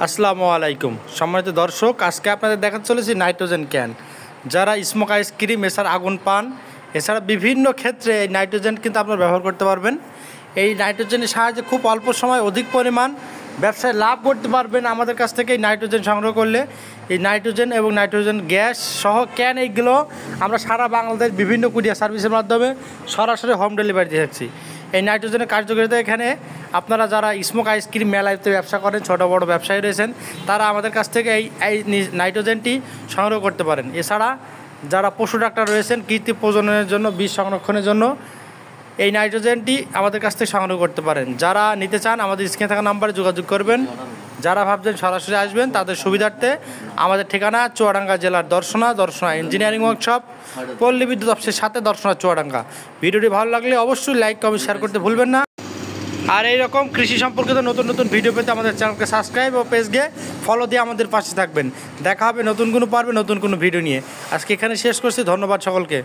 আসসালামু আলাইকুম সম্মানিত দর্শক, আজকে আপনাদের দেখাতে চলেছি নাইট্রোজেন ক্যান। যারা স্মোক আইসক্রিম এছাড়া আগুন পান এছাড়া বিভিন্ন ক্ষেত্রে এই নাইট্রোজেন কিন্তু আপনারা ব্যবহার করতে পারবেন। এই নাইট্রোজেনের সাহায্যে খুব অল্প সময় অধিক পরিমাণ ব্যবসায় লাভ করতে পারবেন আমাদের কাছ থেকে এই নাইট্রোজেন সংগ্রহ করলে। এই নাইট্রোজেন এবং নাইট্রোজেন গ্যাস সহ ক্যান এইগুলো আমরা সারা বাংলাদেশ বিভিন্ন কুরিয়ার সার্ভিসের মাধ্যমে সরাসরি হোম ডেলিভারি দিয়ে থাকছি। এই নাইট্রোজেনের কার্যকারিতা এখানে আপনারা যারা স্মোক আইসক্রিম মেলাতে ব্যবসা করেন, ছোটো বড়ো ব্যবসায়ী রয়েছেন, তারা আমাদের কাছ থেকে এই নাইট্রোজেনটি সংগ্রহ করতে পারেন। এছাড়া যারা পশু ডাক্তার রয়েছেন কৃত্রিম প্রজননের জন্য, বীজ সংরক্ষণের জন্য এই নাইট্রোজেনটি আমাদের কাছ থেকে সংগ্রহ করতে পারেন। যারা নিতে চান আমাদের স্ক্রিনে থাকা নাম্বারে যোগাযোগ করবেন। যারা ভাবছেন সরাসরি আসবেন তাদের সুবিধার্থে আমাদের ঠিকানা চুয়াডাঙ্গা জেলার দর্শনা ইঞ্জিনিয়ারিং ওয়ার্কশপ, পল্লী বিদ্যুৎ অফিসের সাথে দর্শনা চুয়াডাঙ্গা। ভিডিওটি ভালো লাগলে অবশ্যই লাইক কমেন্ট শেয়ার করতে ভুলবেন না। আর এইরকম কৃষি সম্পর্কিত নতুন নতুন ভিডিও পেতে আমাদের চ্যানেলকে সাবস্ক্রাইব ও পেজকে ফলো দিয়ে আমাদের পাশে থাকবেন। দেখা হবে নতুন কোনো পর্বে নতুন কোনো ভিডিও নিয়ে। আজকে এখানে শেষ করছি, ধন্যবাদ সকলকে।